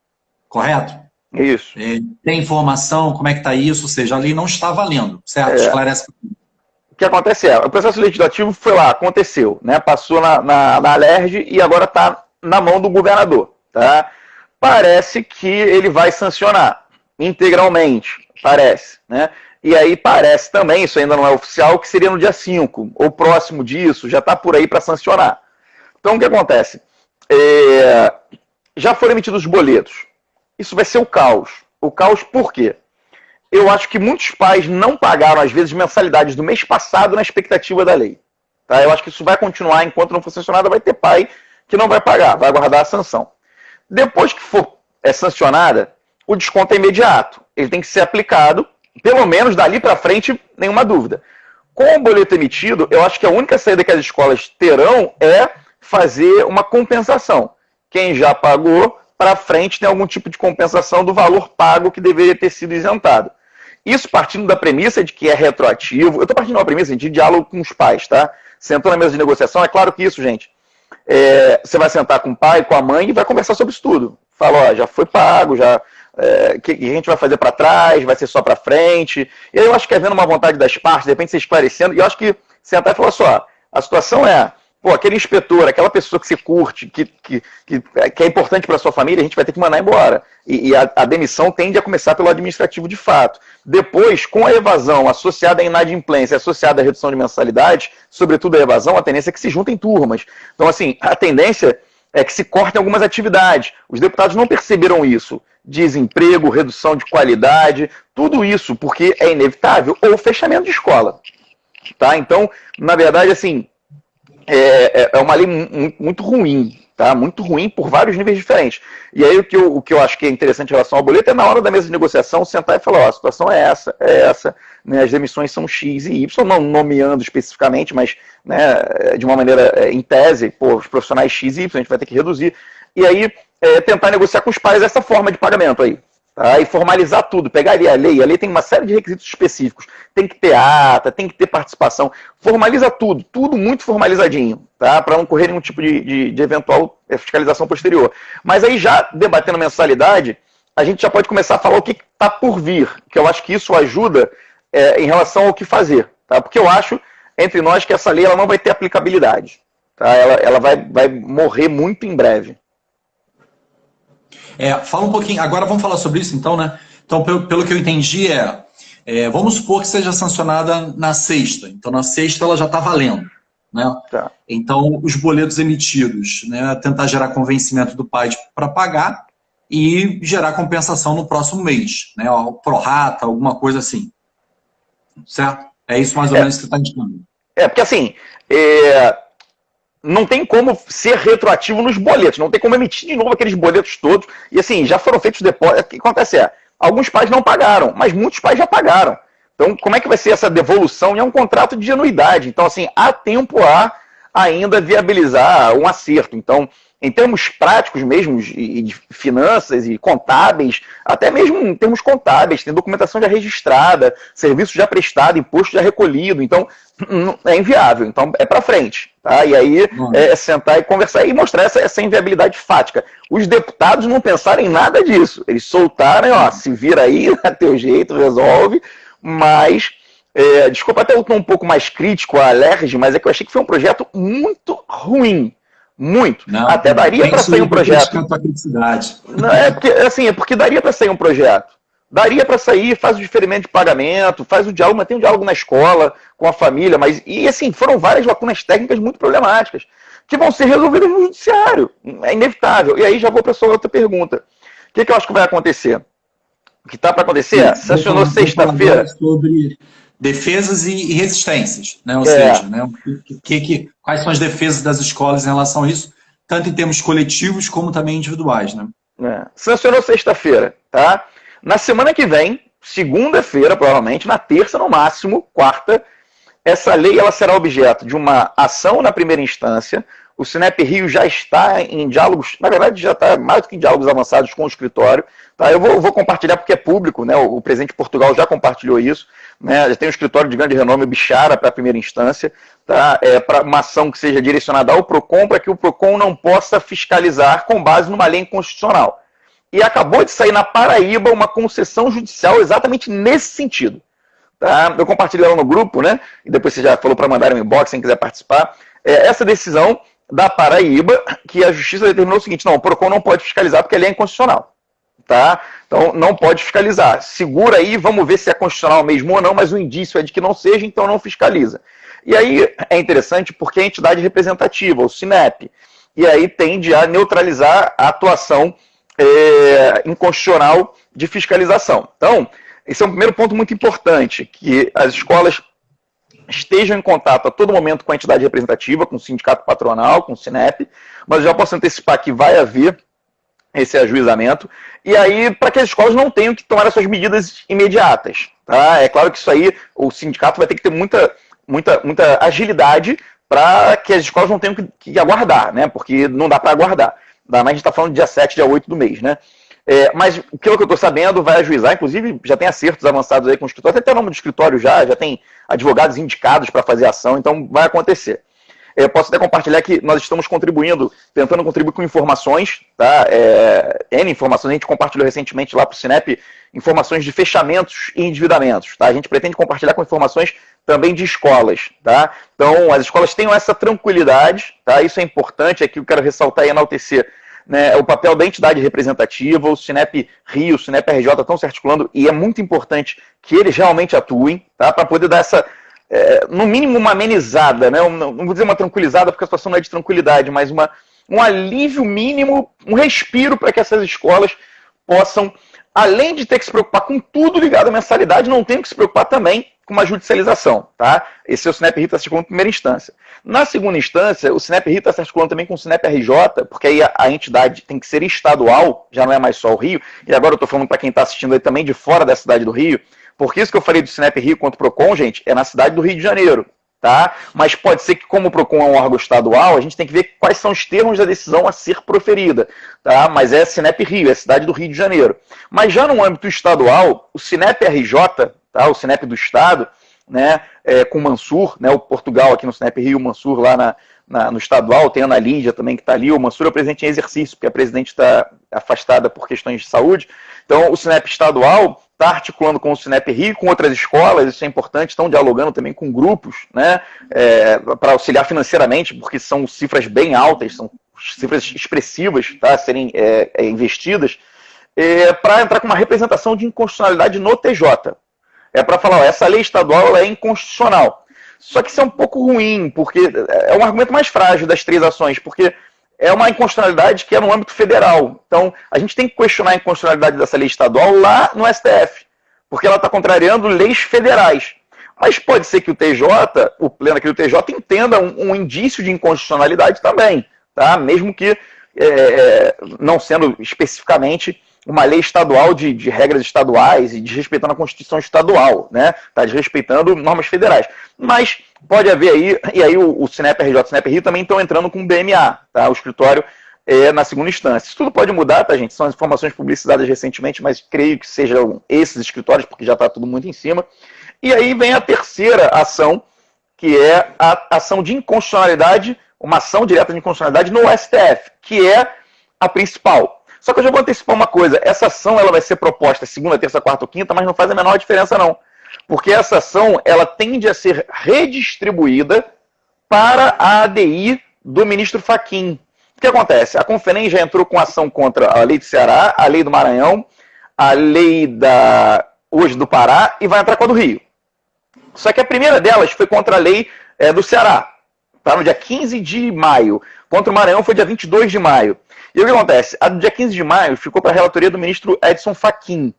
correto? Isso. Tem informação, como é que está isso? Ou seja, a lei não está valendo, certo? Esclarece. O que acontece o processo legislativo foi lá, aconteceu, né? Passou na Alerj e agora está na mão do governador. Tá? Parece que ele vai sancionar integralmente, parece. Né? E aí parece também, isso ainda não é oficial, que seria no dia 5, ou próximo disso, já está por aí para sancionar. Então o que acontece? Já foram emitidos os boletos. Isso vai ser o caos. O caos por quê? Eu acho que muitos pais não pagaram, às vezes, mensalidades do mês passado na expectativa da lei. Tá? Eu acho que isso vai continuar, enquanto não for sancionada, vai ter pai que não vai pagar, vai aguardar a sanção. Depois que for sancionada, o desconto é imediato. Ele tem que ser aplicado, pelo menos dali para frente, nenhuma dúvida. Com o boleto emitido, eu acho que a única saída que as escolas terão é fazer uma compensação. Quem já pagou, para frente tem algum tipo de compensação do valor pago que deveria ter sido isentado. Isso partindo da premissa de que é retroativo. Eu estou partindo da premissa de diálogo com os pais, tá? Sentou na mesa de negociação, é claro que isso, gente. Você vai sentar com o pai, com a mãe e vai conversar sobre isso tudo. Fala, já foi pago, o que a gente vai fazer para trás, vai ser só para frente. E aí eu acho que havendo uma vontade das partes, de repente você esclarecendo, e eu acho que sentar e falar só, a situação aquele inspetor, aquela pessoa que você curte, que é importante para a sua família, a gente vai ter que mandar embora. E a demissão tende a começar pelo administrativo de fato. Depois, com a evasão associada à inadimplência, associada à redução de mensalidade, sobretudo a evasão, a tendência é que se juntem turmas. Então, assim, a tendência é que se cortem algumas atividades. Os deputados não perceberam isso. Desemprego, redução de qualidade, tudo isso, porque é inevitável, ou fechamento de escola. Tá? Então, na verdade, assim, é uma lei muito ruim, tá? Muito ruim por vários níveis diferentes. E aí o que eu acho que é interessante em relação ao boleto é na hora da mesa de negociação sentar e falar, ó, a situação é essa, né, as demissões são X e Y, não nomeando especificamente, mas, né, de uma maneira em tese, pô, os profissionais X e Y a gente vai ter que reduzir. E aí tentar negociar com os pais essa forma de pagamento aí. Tá? E formalizar tudo, pegar ali a lei tem uma série de requisitos específicos, tem que ter ata, tem que ter participação, formaliza tudo muito formalizadinho, tá? Para não correr nenhum tipo de eventual fiscalização posterior. Mas aí já debatendo mensalidade, a gente já pode começar a falar o que está por vir, que eu acho que isso ajuda em relação ao que fazer, tá? Porque eu acho, entre nós, que essa lei ela não vai ter aplicabilidade, tá? Ela vai morrer muito em breve. Fala um pouquinho, agora vamos falar sobre isso então, né? Então, pelo que eu entendi, vamos supor que seja sancionada na sexta. Então, na sexta ela já está valendo, né? Tá. Então, os boletos emitidos, né? Tentar gerar convencimento do pai para pagar e gerar compensação no próximo mês, né? Pro rata, alguma coisa assim. Certo? É isso mais ou menos que você está indicando. Porque assim, não tem como ser retroativo nos boletos, não tem como emitir de novo aqueles boletos todos. E assim, já foram feitos depósitos. O que acontece alguns pais não pagaram, mas muitos pais já pagaram. Então, como é que vai ser essa devolução? E é um contrato de anuidade. Então, assim, há tempo ainda viabilizar um acerto. Então, em termos práticos mesmo, de finanças e contábeis, até mesmo em termos contábeis, tem documentação já registrada, serviço já prestado, imposto já recolhido, então é inviável, então é para frente. Tá? E aí sentar e conversar e mostrar essa inviabilidade fática. Os deputados não pensaram em nada disso, eles soltaram, se vira aí, dá teu jeito, resolve, mas... desculpa até eu estou um pouco mais crítico à LERJ, mas é que eu achei que foi um projeto muito ruim. Muito. Não, até daria para sair um projeto. Não, porque daria para sair um projeto. Daria para sair, faz o diferimento de pagamento, faz o diálogo, mas tem um diálogo na escola, com a família, e assim, foram várias lacunas técnicas muito problemáticas, que vão ser resolvidas no judiciário. É inevitável. E aí já vou para a sua outra pergunta. O que eu acho que vai acontecer? O que está para acontecer? Sancionou sexta-feira. Sobre defesas e resistências, né? Ou seja, né? Quais são as defesas das escolas em relação a isso, tanto em termos coletivos como também individuais, né? Sancionou sexta-feira, tá? Na semana que vem, segunda-feira, provavelmente, na terça no máximo, quarta, essa lei ela será objeto de uma ação na primeira instância. O Sinep Rio já está em diálogos, na verdade já está mais do que em diálogos avançados com o escritório. Tá? Eu vou compartilhar porque é público, né? O presidente de Portugal já compartilhou isso. Né? Já tem um escritório de grande renome, o Bichara, para a primeira instância. Tá? Para uma ação que seja direcionada ao PROCON, para que o PROCON não possa fiscalizar com base numa lei inconstitucional. E acabou de sair na Paraíba uma concessão judicial exatamente nesse sentido. Tá? Eu compartilhei ela no grupo, né? E depois você já falou para mandar um inbox, quem quiser participar. Essa decisão da Paraíba, que a justiça determinou o seguinte: não, o PROCON não pode fiscalizar porque ele é inconstitucional. Tá? Então não pode fiscalizar. Segura aí, vamos ver se é constitucional mesmo ou não, mas o indício é de que não seja, então não fiscaliza. E aí é interessante porque é a entidade representativa, o Sinep, e aí tende a neutralizar a atuação inconstitucional de fiscalização. Então, esse é um primeiro ponto muito importante, que as escolas estejam em contato a todo momento com a entidade representativa, com o sindicato patronal, com o Sinep, mas eu já posso antecipar que vai haver esse ajuizamento, e aí para que as escolas não tenham que tomar as suas medidas imediatas. Tá? É claro que isso aí, o sindicato vai ter que ter muita agilidade para que as escolas não tenham que aguardar, né? Porque não dá para aguardar. Mas a gente está falando de dia 7, dia 8 do mês, né? Mas pelo que eu estou sabendo, vai ajuizar, inclusive já tem acertos avançados aí com o escritório, até o nome do escritório já tem advogados indicados para fazer ação, então vai acontecer. Eu posso até compartilhar que nós estamos contribuindo, tentando contribuir com informações, tá? N informações, a gente compartilhou recentemente lá para o Sinep informações de fechamentos e endividamentos, tá? A gente pretende compartilhar com informações também de escolas, tá? Então, as escolas tenham essa tranquilidade, tá? Isso é importante, aqui eu quero ressaltar e enaltecer, né, o papel da entidade representativa, o Sinep Rio, o Sinep RJ estão se articulando e é muito importante que eles realmente atuem, tá? Para poder dar essa, no mínimo, uma amenizada, né? Não vou dizer uma tranquilizada, porque a situação não é de tranquilidade, mas um alívio mínimo, um respiro para que essas escolas possam, além de ter que se preocupar com tudo ligado à mensalidade, não tem que se preocupar também com uma judicialização, tá? Esse é o Sinep Rio está se articulando em primeira instância. Na segunda instância, o Sinep Rio está se articulando também com o Sinep RJ, porque aí a entidade tem que ser estadual, já não é mais só o Rio, e agora eu estou falando para quem está assistindo aí também de fora da cidade do Rio, porque isso que eu falei do Sinep Rio contra o PROCON, gente, é na cidade do Rio de Janeiro, tá? Mas pode ser que, como o PROCON é um órgão estadual, a gente tem que ver quais são os termos da decisão a ser proferida, tá? Mas é Sinep Rio, é a cidade do Rio de Janeiro. Mas já no âmbito estadual, o Sinep RJ, tá? O Sinep do Estado, né, com o Mansur, né, o Portugal aqui no Sinep Rio, o Mansur lá no estadual, tem a Ana Lídia também que está ali, o Mansur é o presidente em exercício, porque a presidente está afastada por questões de saúde. Então o Sinep estadual está articulando com o Sinep Rio, com outras escolas, isso é importante, estão dialogando também com grupos, né, para auxiliar financeiramente, porque são cifras bem altas, são cifras expressivas, tá, a serem investidas, para entrar com uma representação de inconstitucionalidade no TJ. É para falar, ó, essa lei estadual ela é inconstitucional. Só que isso é um pouco ruim, porque é um argumento mais frágil das três ações, porque é uma inconstitucionalidade que é no âmbito federal. Então, a gente tem que questionar a inconstitucionalidade dessa lei estadual lá no STF, porque ela está contrariando leis federais. Mas pode ser que o TJ, o pleno aqui do TJ, entenda um indício de inconstitucionalidade também, tá? Mesmo que não sendo especificamente uma lei estadual de regras estaduais e desrespeitando a Constituição estadual, né? Está desrespeitando normas federais. Mas pode haver aí, e aí o Sinep RJ e o Sinep Rio também estão entrando com o BMA, tá? O escritório na segunda instância. Isso tudo pode mudar, tá, gente? São as informações publicizadas recentemente, mas creio que sejam esses escritórios, porque já está tudo muito em cima. E aí vem a terceira ação, que é a ação de inconstitucionalidade, uma ação direta de inconstitucionalidade no STF, que é a principal. Só que eu já vou antecipar uma coisa, essa ação ela vai ser proposta segunda, terça, quarta ou quinta, mas não faz a menor diferença não. Porque essa ação ela tende a ser redistribuída para a ADI do ministro Fachin. O que acontece? A Conferem já entrou com ação contra a lei do Ceará, a lei do Maranhão, a lei hoje do Pará e vai entrar com a do Rio. Só que a primeira delas foi contra a lei do Ceará, tá? No dia 15 de maio. Contra o Maranhão foi dia 22 de maio. E o que acontece? A do dia 15 de maio ficou para a relatoria do ministro Edson Fachin.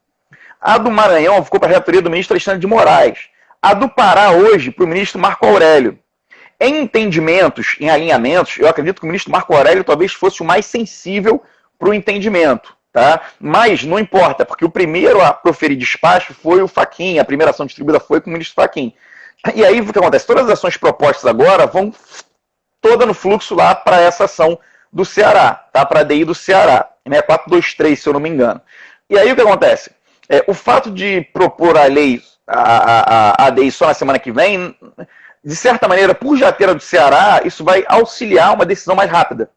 A do Maranhão ficou para a relatoria do ministro Alexandre de Moraes. A do Pará hoje para o ministro Marco Aurélio. Em entendimentos, em alinhamentos, eu acredito que o ministro Marco Aurélio talvez fosse o mais sensível para o entendimento. Tá? Mas não importa, porque o primeiro a proferir despacho foi o Fachin, a primeira ação distribuída foi com o ministro Fachin. E aí o que acontece? Todas as ações propostas agora vão toda no fluxo lá para essa ação do Ceará, tá? Para a ADI do Ceará, né? 423, se eu não me engano. E aí o que acontece? O fato de propor a lei, a ADI só na semana que vem, de certa maneira, por já ter a do Ceará, isso vai auxiliar uma decisão mais rápida.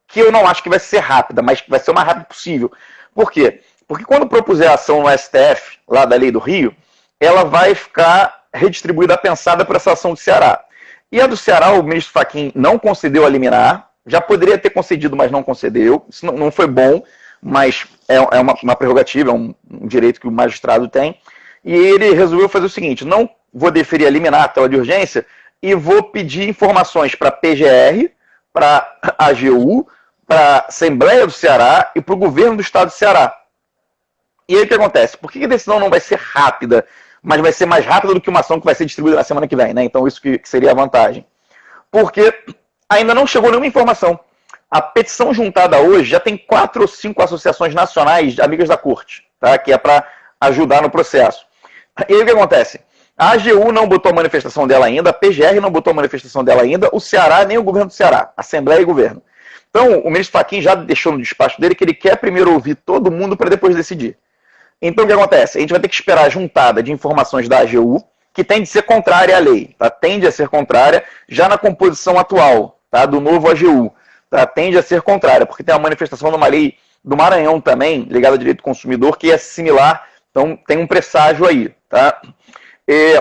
Que eu não acho que vai ser rápida, mas vai ser o mais rápido possível. Por quê? Porque quando propuser a ação no STF, lá da lei do Rio, ela vai ficar redistribuída, pensada para essa ação do Ceará. E a do Ceará, o ministro Fachin não concedeu a liminar, já poderia ter concedido, mas não concedeu. Isso não foi bom, mas é uma prerrogativa, é um direito que o magistrado tem. E ele resolveu fazer o seguinte, não vou deferir a liminar, a tela de urgência, e vou pedir informações para a PGR, para a AGU, para a Assembleia do Ceará e para o governo do Estado do Ceará. E aí o que acontece? Por que a decisão não vai ser rápida, mas vai ser mais rápida do que uma ação que vai ser distribuída na semana que vem, né? Então isso que seria a vantagem. Porque ainda não chegou nenhuma informação. A petição juntada hoje já tem 4 ou 5 associações nacionais de amigas da corte, tá? Que é para ajudar no processo. E aí o que acontece? A AGU não botou a manifestação dela ainda, a PGR não botou a manifestação dela ainda, o Ceará nem o governo do Ceará, Assembleia e governo. Então, o ministro Fachin já deixou no despacho dele que ele quer primeiro ouvir todo mundo para depois decidir. Então, o que acontece? A gente vai ter que esperar a juntada de informações da AGU, que tende a ser contrária à lei, tá? Tende a ser contrária já na composição atual, tá? Do novo AGU, tá? Tende a ser contrária, porque tem uma manifestação de uma lei do Maranhão também, ligada ao direito do consumidor, que é similar, então tem um presságio aí, tá?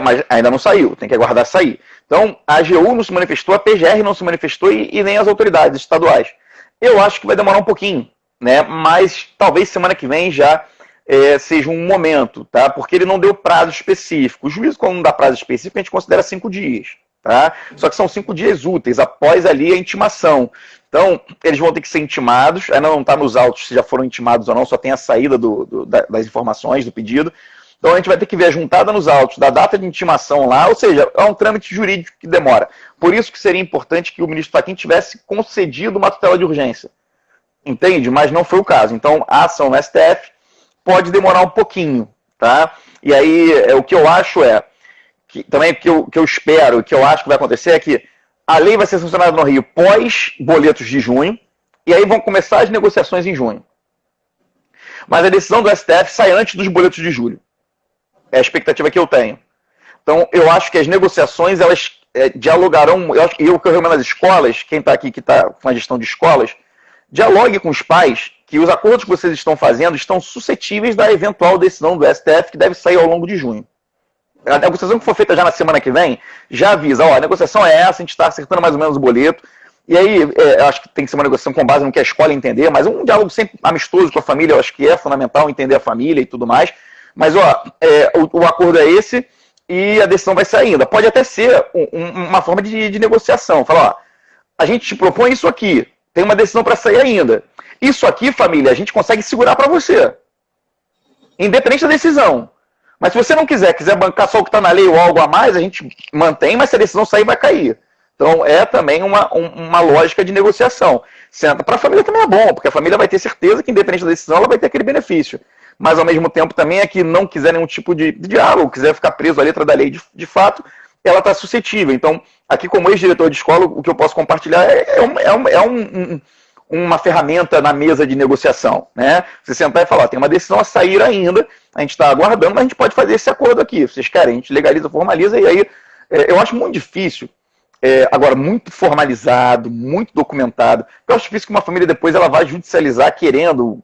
Mas ainda não saiu, tem que aguardar sair. Então, a AGU não se manifestou, a PGR não se manifestou e nem as autoridades estaduais. Eu acho que vai demorar um pouquinho, né? Mas talvez semana que vem já seja um momento, tá? Porque ele não deu prazo específico. O juízo, quando não dá prazo específico, a gente considera 5 dias, tá? Só que são 5 dias úteis, após ali a intimação. Então, eles vão ter que ser intimados, ainda não está nos autos se já foram intimados ou não, só tem a saída das informações do pedido. Então a gente vai ter que ver a juntada nos autos da data de intimação lá, ou seja, é um trâmite jurídico que demora. Por isso que seria importante que o ministro Fachin tivesse concedido uma tutela de urgência. Entende? Mas não foi o caso. Então a ação no STF pode demorar um pouquinho, tá? E aí o que eu acho também o que eu espero, o que eu acho que vai acontecer é que a lei vai ser sancionada no Rio pós boletos de junho, e aí vão começar as negociações em junho. Mas a decisão do STF sai antes dos boletos de julho. É a expectativa que eu tenho. Então, eu acho que as negociações, elas dialogarão, e o que eu recomendo às escolas, quem está aqui que está com a gestão de escolas, dialogue com os pais que os acordos que vocês estão fazendo estão suscetíveis da eventual decisão do STF que deve sair ao longo de junho. A negociação que for feita já na semana que vem, já avisa, a negociação é essa, a gente está acertando mais ou menos o boleto, e aí eu acho que tem que ser uma negociação com base no que a escola entender, mas um diálogo sempre amistoso com a família, eu acho que é fundamental entender a família e tudo mais, mas o acordo é esse e a decisão vai sair ainda. Pode até ser uma forma de negociação, falar, a gente te propõe isso aqui, tem uma decisão para sair ainda. Isso aqui, família, a gente consegue segurar para você, independente da decisão. Mas se você não quiser bancar só o que está na lei ou algo a mais, a gente mantém, mas se a decisão sair, vai cair. Então, é também uma lógica de negociação. Para a família também é bom, porque a família vai ter certeza que, independente da decisão, ela vai ter aquele benefício. Mas, ao mesmo tempo, também é que não quiser nenhum tipo de diálogo, quiser ficar preso à letra da lei de fato, ela está suscetível. Então, aqui, como ex-diretor de escola, o que eu posso compartilhar uma ferramenta na mesa de negociação, né? Você sentar e falar, tem uma decisão a sair ainda, a gente está aguardando, mas a gente pode fazer esse acordo aqui. Vocês querem, a gente legaliza, formaliza, e aí eu acho muito difícil, agora, muito formalizado, muito documentado, eu acho difícil que uma família depois ela vai judicializar querendo,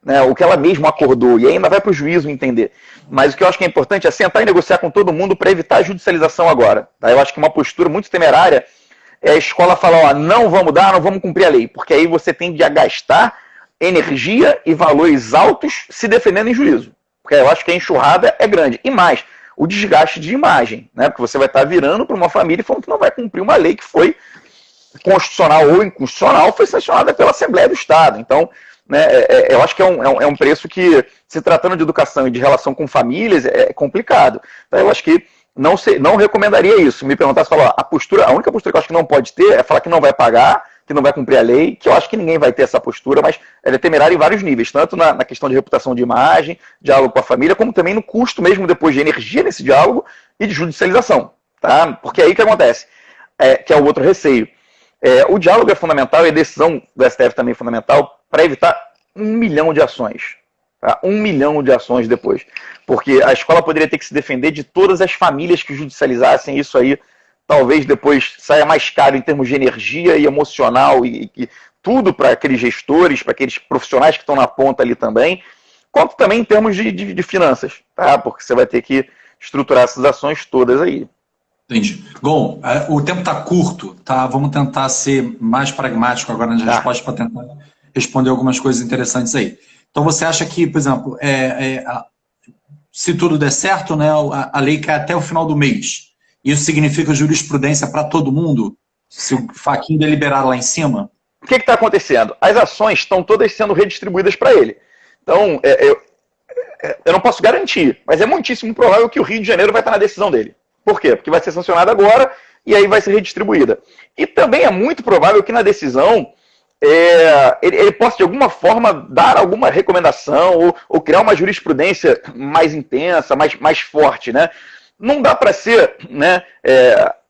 né, o que ela mesma acordou, e aí ainda vai para o juízo entender. Mas o que eu acho que é importante é sentar e negociar com todo mundo para evitar a judicialização agora. Tá? Eu acho que uma postura muito temerária é a escola falar, não vamos dar, não vamos cumprir a lei, porque aí você tende a gastar energia e valores altos se defendendo em juízo. Porque eu acho que a enxurrada é grande. E mais, o desgaste de imagem, né? Porque você vai estar virando para uma família e falando que não vai cumprir uma lei que foi constitucional ou inconstitucional, foi sancionada pela Assembleia do Estado. Então, né, eu acho que é um preço que, se tratando de educação e de relação com famílias, é complicado. Então, eu acho que não recomendaria isso. Me perguntasse, falar, a única postura que eu acho que não pode ter é falar que não vai pagar, que não vai cumprir a lei, que eu acho que ninguém vai ter essa postura, mas ela é temerária em vários níveis, tanto na questão de reputação de imagem, diálogo com a família, como também no custo mesmo depois de energia nesse diálogo e de judicialização. Tá? Porque aí o que acontece? Que é o outro receio. O diálogo é fundamental e a decisão do STF também é fundamental para evitar 1 milhão de ações. Tá? 1 milhão de ações depois. Porque a escola poderia ter que se defender de todas as famílias que judicializassem isso aí. Talvez depois saia mais caro em termos de energia e emocional e tudo para aqueles gestores, para aqueles profissionais que estão na ponta ali também, quanto também em termos de finanças, tá? Porque você vai ter que estruturar essas ações todas aí. Entendi. Bom, o tempo está curto, tá? Vamos tentar ser mais pragmático agora nas respostas para tentar responder algumas coisas interessantes aí. Então você acha que, por exemplo, se tudo der certo, né, a lei cai até o final do mês. Isso significa jurisprudência para todo mundo? Se o Fachin deliberar lá em cima? O que está acontecendo? As ações estão todas sendo redistribuídas para ele. Então, eu não posso garantir, mas é muitíssimo provável que o Rio de Janeiro vai estar na decisão dele. Por quê? Porque vai ser sancionada agora e aí vai ser redistribuída. E também é muito provável que na decisão ele possa, de alguma forma, dar alguma recomendação ou criar uma jurisprudência mais intensa, mais forte, né? Não dá para ser, né,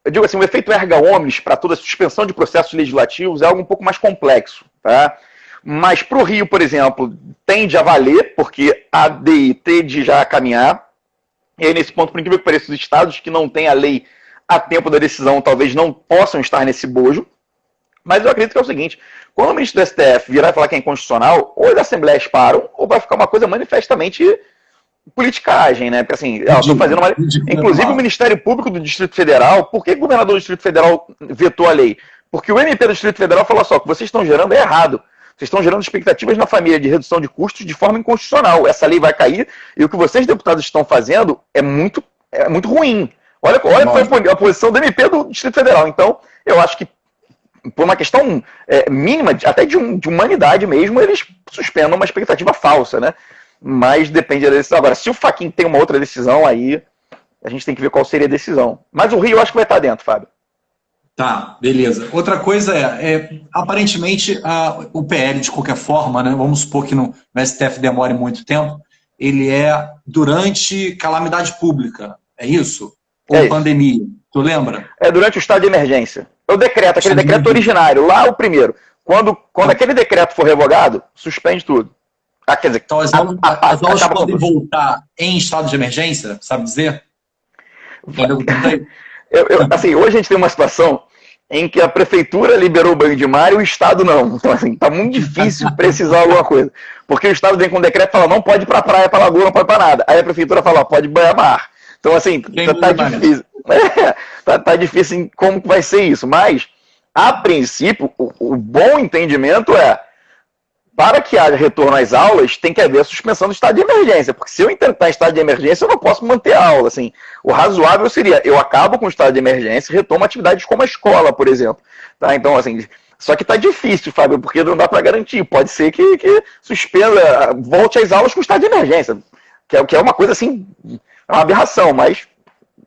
eu digo assim, o efeito erga omnes para toda a suspensão de processos legislativos é algo um pouco mais complexo, tá? Mas para o Rio, por exemplo, tende a valer, porque a DI tende já a caminhar, e aí nesse ponto, por incrível que pareça, os estados que não têm a lei a tempo da decisão talvez não possam estar nesse bojo, mas eu acredito que é o seguinte, quando o ministro do STF virar e falar que é inconstitucional, ou as assembleias param, ou vai ficar uma coisa manifestamente politicagem, né? Porque assim, estou fazendo uma... Inclusive o Ministério Público do Distrito Federal, por que o governador do Distrito Federal vetou a lei? Porque o MP do Distrito Federal falou só, o que vocês estão gerando é errado. Vocês estão gerando expectativas na família de redução de custos de forma inconstitucional. Essa lei vai cair e o que vocês, deputados, estão fazendo é muito ruim. Olha qual foi a posição do MP do Distrito Federal. Então, eu acho que por uma questão mínima, até de humanidade mesmo, eles suspendam uma expectativa falsa, né? mas depende da decisão. Agora, se o Fachin tem uma outra decisão, aí a gente tem que ver qual seria a decisão. Mas o Rio eu acho que vai estar dentro, Fábio. Tá, beleza. Outra coisa aparentemente, o PL, de qualquer forma, né, vamos supor que no STF demore muito tempo, ele é durante calamidade pública, é isso? Ou pandemia, tu lembra? É durante o estado de emergência. O decreto, aquele decreto originário, lá o primeiro. Quando aquele decreto for revogado, suspende tudo. Quer dizer, então as aulas podem voltar em estado de emergência, sabe dizer? Assim, hoje a gente tem uma situação em que a prefeitura liberou o banho de mar e o Estado não. Então, assim, tá muito difícil precisar alguma coisa. Porque o Estado vem com um decreto e fala, não pode ir pra praia, pra lagoa, não pode pra nada. Aí a prefeitura fala, ó, pode banhar mar. Então, assim, tá difícil. Tá difícil em como que vai ser isso. Mas, a princípio, o bom entendimento é, para que haja retorno às aulas, tem que haver a suspensão do estado de emergência. Porque se eu entrar em estado de emergência, eu não posso manter a aula. Assim, o razoável seria, eu acabo com o estado de emergência e retomo atividades como a escola, por exemplo. Tá? Então, assim, só que tá difícil, Fábio, porque não dá para garantir. Pode ser que suspenda, volte às aulas com o estado de emergência. Que é uma coisa, assim, é uma aberração, mas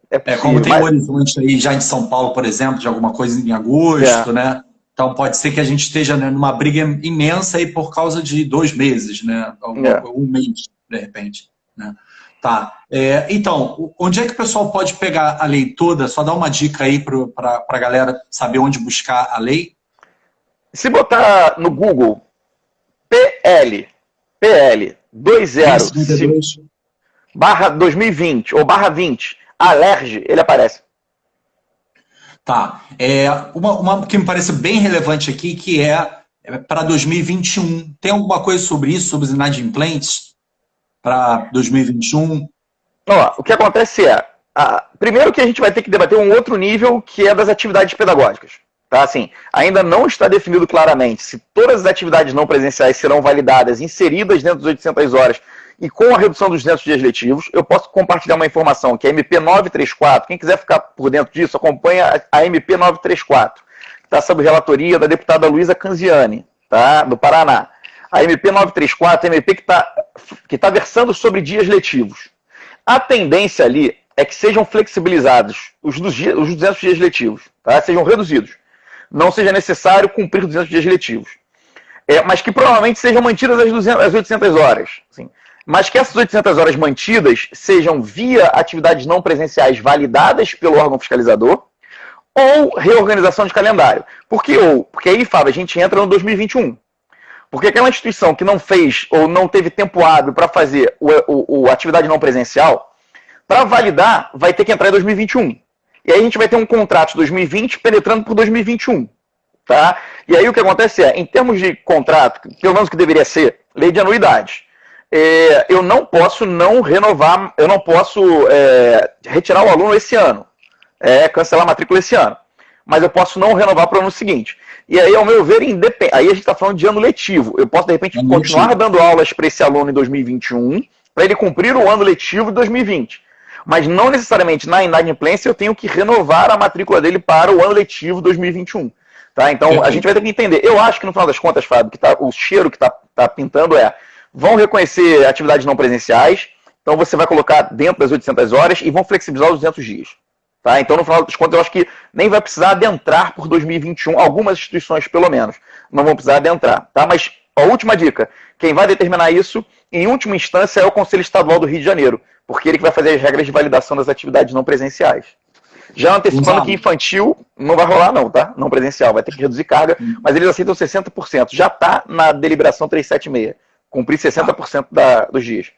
é possível. Como tem um horizonte aí já em São Paulo, por exemplo, de alguma coisa em agosto, né? Então pode ser que a gente esteja, né, numa briga imensa aí por causa de 2 meses, né? Um mês, de repente. Né? Tá. Então, onde é que o pessoal pode pegar a lei toda? Só dá uma dica aí para a galera saber onde buscar a lei. Se botar no Google PL 20 barra 2020 ou barra 20, Alerj, ele aparece. Tá. Uma que me parece bem relevante aqui, que é para 2021. Tem alguma coisa sobre isso, sobre os inadimplentes para 2021? Ó, o que acontece primeiro que a gente vai ter que debater um outro nível, que é das atividades pedagógicas. Tá? Assim, ainda não está definido claramente se todas as atividades não presenciais serão validadas, inseridas dentro das 800 horas e com a redução dos 200 dias letivos. Eu posso compartilhar uma informação que é a MP 934. Quem quiser ficar por dentro disso, acompanha a MP 934, que está sob relatoria da deputada Luísa Canziani, tá? Do Paraná. A MP 934 é a MP que tá versando sobre dias letivos. A tendência ali é que sejam flexibilizados os 200 dias letivos, tá? Sejam reduzidos. Não seja necessário cumprir 200 dias letivos. Mas que provavelmente sejam mantidas as 800 horas. Assim. Mas que essas 800 horas mantidas sejam via atividades não presenciais validadas pelo órgão fiscalizador ou reorganização de calendário. Por que ou? Porque aí, Fábio, a gente entra no 2021. Porque aquela instituição que não fez ou não teve tempo hábil para fazer a atividade não presencial, para validar, vai ter que entrar em 2021. E aí a gente vai ter um contrato de 2020 penetrando por 2021. Tá? E aí o que acontece em termos de contrato, pelo menos o que deveria ser, lei de anuidade. Eu não posso não renovar, eu não posso retirar o aluno esse ano, cancelar a matrícula esse ano. Mas eu posso não renovar para o ano seguinte. E aí, ao meu ver, aí a gente está falando de ano letivo. Eu posso, de repente, continuar dando aulas para esse aluno em 2021, para ele cumprir o ano letivo de 2020. Mas não necessariamente na inadimplência eu tenho que renovar a matrícula dele para o ano letivo 2021. Tá? Então, a gente vai ter que entender. Eu acho que, no final das contas, Fábio, o cheiro que está pintando vão reconhecer atividades não presenciais, então você vai colocar dentro das 800 horas e vão flexibilizar os 200 dias. Tá? Então, no final das contas, eu acho que nem vai precisar adentrar por 2021, algumas instituições, pelo menos, não vão precisar adentrar. Tá? Mas, a última dica, quem vai determinar isso, em última instância, é o Conselho Estadual do Rio de Janeiro, porque ele que vai fazer as regras de validação das atividades não presenciais. Já antecipando que infantil não vai rolar não, tá? Não presencial, vai ter que reduzir carga, mas eles aceitam 60%. Já está na deliberação 376, cumprir 60% dos dias.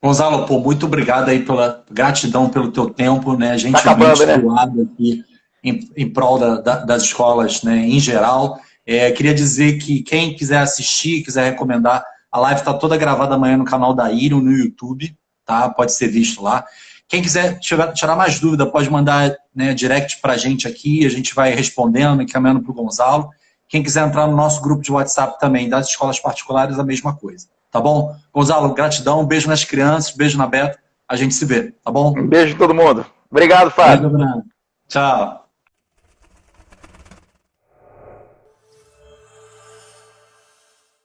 Gonzalo, muito obrigado aí pela gratidão pelo teu tempo, né? A gente doado aqui em prol das escolas, né, em geral. Queria dizer que quem quiser assistir, quiser recomendar, a live está toda gravada amanhã no canal da Irion, no YouTube, tá? Pode ser visto lá. Quem quiser tirar mais dúvida, pode mandar, né, direct para a gente aqui, a gente vai respondendo, encaminhando para o Gonzalo. Quem quiser entrar no nosso grupo de WhatsApp também, das escolas particulares, a mesma coisa. Tá bom? Gonzalo, gratidão, um beijo nas crianças, beijo na Beta, a gente se vê, tá bom? Um beijo em todo mundo. Obrigado, Fábio. Tchau.